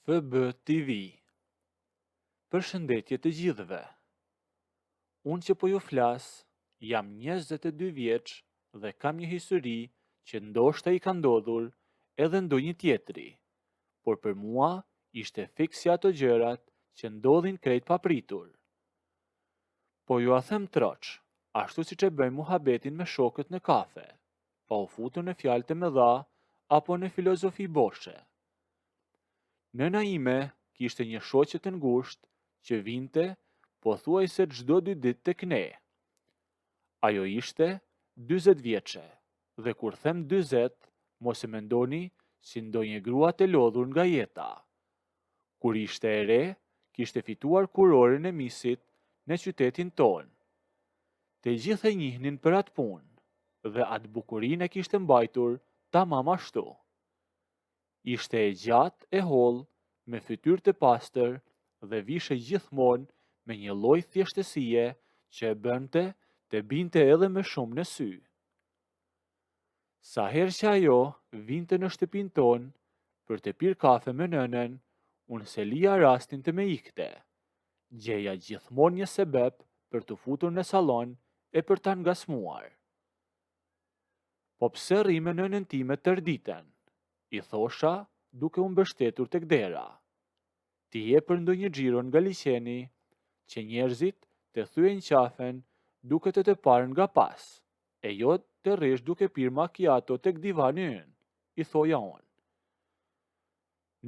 FB TV. Përshëndetje të gjithëve. Unë që po ju flas, jam 22 vjeç dhe kam një histori që ndoshta i ka ndodhur edhe ndonjë tjetri, por për mua ishte fiks si ato gjërat që ndodhin krejt papritur. Po ju a them troç, ashtu siç e bëjmë muhabetin me shokët në kafe, pa u futur në fjalët e mëdha apo në filozofi boshe. Nëna ime kishte një shoqe të ngushtë që vinte pothuajse çdo 2 ditë tek ne. Ajo ishte 40 vjeçe, dhe kur them 40, mos e mendoni si ndonjë grua të lodhur nga jeta. Kur ishte e re, kishte fituar kurorin e misit në qytetin tonë. Të gjithë e njihnin për atë punë, dhe atë bukurinë e kishte mbajtur tamam ashtu. Ishte e gjatë, e hollë, me fytyrë të pastër dhe vishe gjithmonë me një lloj thjeshtësie që e bënte të binte edhe më shumë në sy. Sa herë që ajo vinte në shtëpinë tonë për të pirë kafe me nënën, unë se lija rastin të me ikte. Gjeja gjithmonë një sebeb për të futur në sallon e për ta ngasmuar. Po pse rri me nënën time tërë ditën? I thosha duke u mbështetur tek dera. Ti je për ndonjë xhiro nga liçeni që njerëzit të thyen qafen duke të parë nga pas, e jo të rrish duke pirë macchiato tek divani ynë, i thoja unë.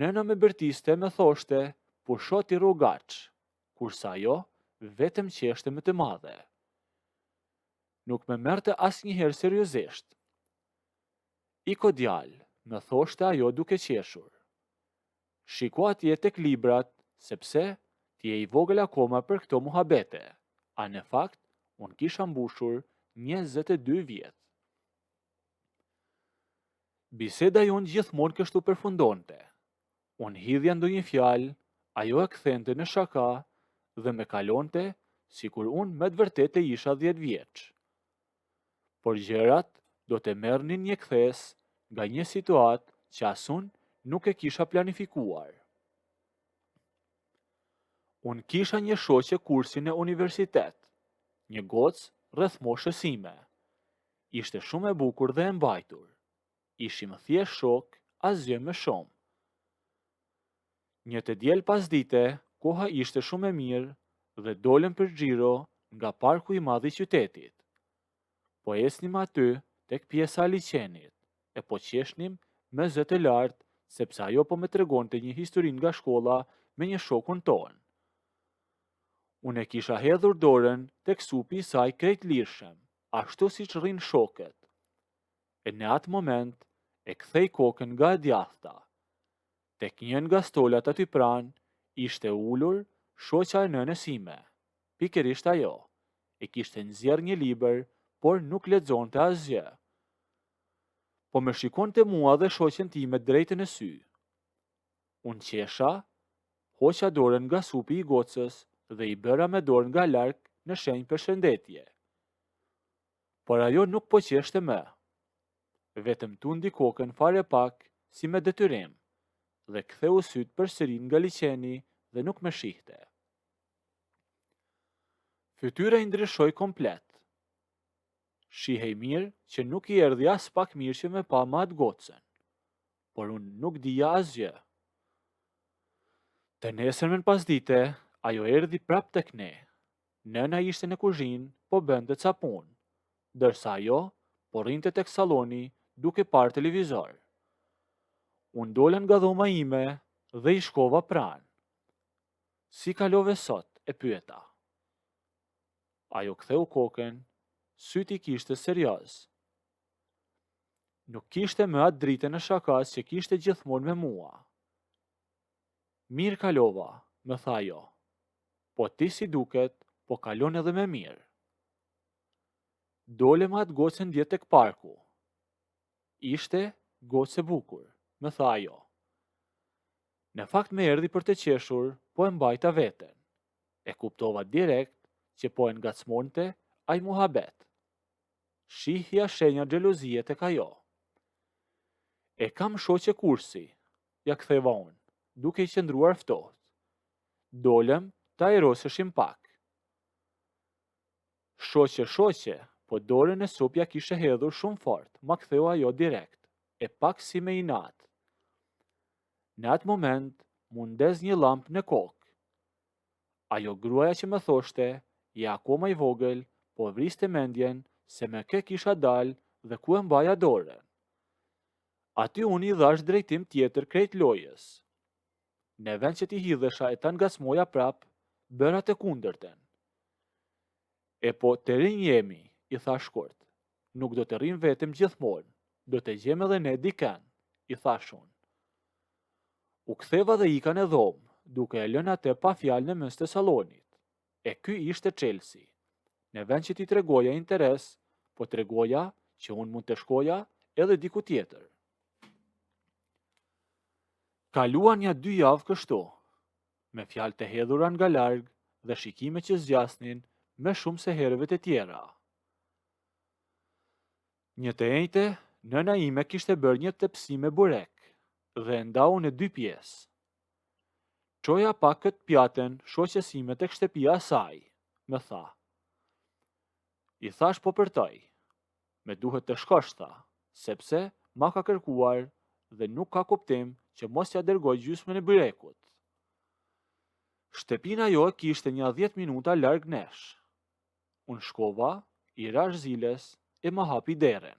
Nëna me bërtiste me thoshte pusho ti rrugaç, kurse ajo vetëm qeshte më të madhe. Nuk me merrte asnjëherë seriozisht. Iko djalë, më thoshte ajo duke qeshur. Shiko atje tek librat, sepse ti je i vogël akoma për këto muhabete. A në fakt, unë kisha mbushur 22 vjet. Biseda jonë gjithmonë kështu përfundonte. Unë hidhja ndonjë fjalë, ajo e kthente në shaka dhe me kalonte sikur unë me të vërtetë isha 10 vjeç. Por gjërat do të merrnin një kthes nga një situatë që as unë nuk e kisha planifikuar. Unë kisha një shoqe kursi në universitet, një gocë rreth moshës sime. Ishte shumë e bukur dhe e mbajtur. Ishim thjesht shok, asgjë më shumë. Një të diel pas dite, koha ishte shumë e mirë dhe dolëm për xhiro nga parku i madh i qytetit. Po ecnim aty tek pjesa e liçenit, e po qeshnim me zë të lartë sepse ajo po më tregonte një histori nga shkolla me një shokun tonë. Unë e kisha hedhur dorën tek supi i saj krejt lirshëm, ashtu siç rrin shokët. E në atë moment e kthej kokën nga e djathta. Tek një nga stolat aty pranë ishte ulur shoqja e nënës ime. Pikërisht ajo. E kishte nxjerrë një libër, por nuk lexonte asgjë. Po më shikonte mua dhe shoqen time drejt në sy. Unë qesha, hoqa dorën nga supi i gocës dhe i bëra me dorë nga larg në shenjë përshëndetje. Por ajo nuk po qeshte më. Vetëm tundi kokën fare pak si me detyrim dhe ktheu syt përsëri nga liçeni dhe nuk më shihte. Fytyra i ndryshoi komplet. Shihej mirë që nuk i erdhi as pak mirë që me pa më atë gocën, por unë nuk dija asgjë. Të nesërmen pas dite, ajo erdhi prap tek ne. Nëna ishte në kuzhinë, po bënte ca punë, ndërsa ajo po rrinte tek salloni duke parë televizor. Unë dola nga dhoma ime dhe i shkova pranë. Si kalove sot, e pyeta. Ajo ktheu kokën, syti kishte serioz. Nuk kishte më atë dritën e shakas që kishte gjithmonë me mua. Mirë kalova, më tha ajo. Po ti si duket, po kalon edhe me mirë. Dole më atë gocën djetë tek parku. Ishte gocë e bukur, më tha ajo. Në fakt me erdhi për të qeshur, po e mbajta veten. E kuptova direkt që po e ngacmonte ai muhabet. Shihja shenja xhelozie tek ajo. E kam shoqe kursi, ja ktheva unë. duke i qëndruar ftohtë. Dolëm ta aeroseshim pak. Shoqe, po dorën e sopja kishe hedhur shumë fort, ma ktheu ajo direkt, e pak si me inat. Në atë moment, mundes një lampë në kokë. Ajo gruaja që më thoshte, je akoma i vogël, po vriste mendjen se me kë kisha dal dhe ku e mbaja dorën. Aty unë i dhash drejtim tjetër krejt lojës. Në vend që ti hidhesha e ta ngacmoja prap, bëra të kundërten. E po të rinj jemi, i tha shkurt. Nuk do të rrim vetëm gjithmonë, do të gjem edhe ne diken, i thash unë. U ktheva dhe ika në dhomë, duke e lënë atë pa fjalë në mes të sallonit. E ky ishte Chelsea. Në vend që ti tregoja interes, po tregoja që unë mund të shkoja edhe diku tjetër. Kaluan ja 2 javë kështu, me fjalë të hedhura nga larg dhe shikime që zgjasnin me shumë se herëve të tjera. Një të njëjte, nëna ime kishte bërë një tepsi me burek dhe ndau në 2 pjesë. Çoja pak këtë pjatën shoqes ime tek shtëpia e saj, më tha. I thash po përtoj, me duhet të shkosh tha, sepse ma ka kërkuar dhe nuk ka kuptim që mos ja dërgoj gjysmën e byrekut. Shtëpina jo e kishte një 10 minuta larg nesh. Unë shkova, i rash ziles e ma hapi deren.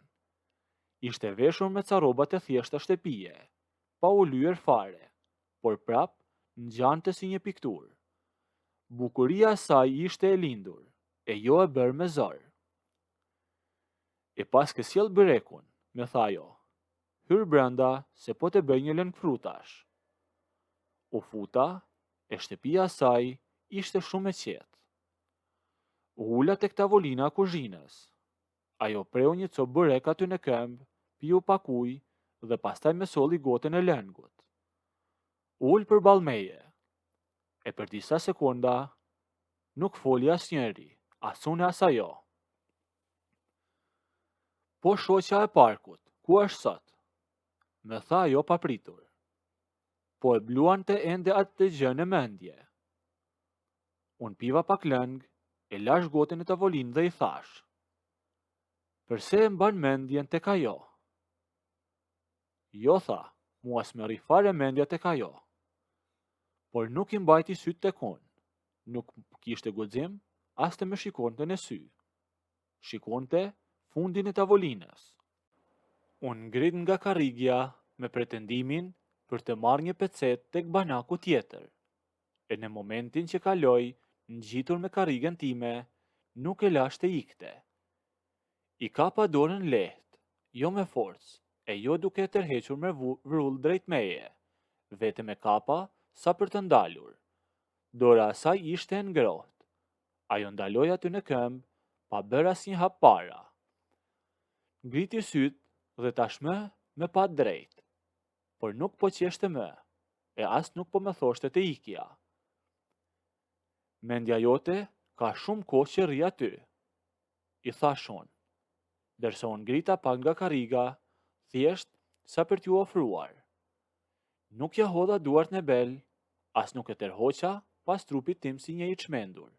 Ishte veshur me ca rroba të thjeshta shtëpie, pa u lyer fare, por prap ngjante si një pikturë. Bukuria e saj ishte e lindur, e jo e bërë me zor. E pas ke sjell byrekun, me tha ajo. Hyr brenda se po të bëj një lëng frutash. U futa, e shtëpia e saj ishte shumë e qetë. U ula tek tavolina e kuzhinës. Ajo preu një copë byrek aty në këmbë, piu pak ujë dhe pastaj me solli gotën e lëngut. Ul përballë meje. E për disa sekonda nuk foli asnjëri, as unë as ajo. Po shoqja e parkut, ku është sot? Me tha ajo papritur. Po e bluante ende atë të gjë në mendje. Unë piva pak lëng, e lash gotën e tavolinë dhe i thash. Përse e mban mendjen tek ajo? Jo tha, mua s'më fare mendja tek ajo. Por nuk i mbajti syt tek unë. Nuk kishte guxim as të më shikonte në sy. Shikonte fundin e tavolinës. Unë ngrit nga karrigja me pretendimin për të marrë një pecet tek banaku tjetër. E në momentin që kaloj, ngjitur me karrigen time, nuk e lash të ikte. I kapa dorën lehtë, jo me forcë, e jo duke tërhequr me vrull drejt meje, vetëm e kapa sa për të ndalur. Dora asaj ishte e ngrohtë. Ajo ndaloi aty në këmbë, pa bërë asnjë hap para. Ngriti syt dhe tashmë me pa drejt, por nuk po qeshte më, e as nuk po më thoshte të ikja. Mendja jote ka shumë kohë që rri aty, i thash unë, derisa unë ngrita pak nga karriga, thjesht sa për t'ju ofruar. Nuk ja hodha duart në bel, as nuk e tërhoqa pas trupit tim si një i çmendur.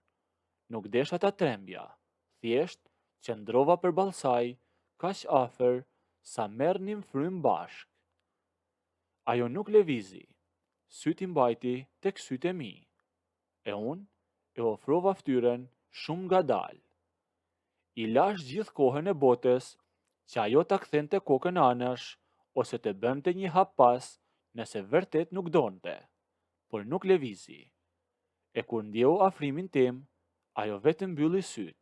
Nuk desha ta trembja, thjesht qëndrova përballë saj, kaq afër sa merrnim frym bashk. Ajo nuk lëvizi, syt i mbajti tek syt e mi, e unë e ofrova fytyrën shumë ngadalë. I lash gjithë kohën e botës që ajo ta kthente kokën anash ose të bënte një hap pas nëse vërtet nuk donte, por nuk lëvizi. E kur ndjeu afrimin tim, ajo vetëm mbylli syt,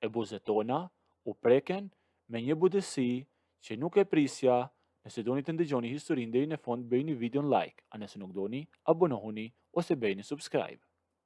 e buzët tona u preken me një butësi që nuk e prisja. Nëse doni të ndëgjoni historinë deri në fund, bëjini videon like, a nëse nuk doni, abonohuni ose bëjini subscribe.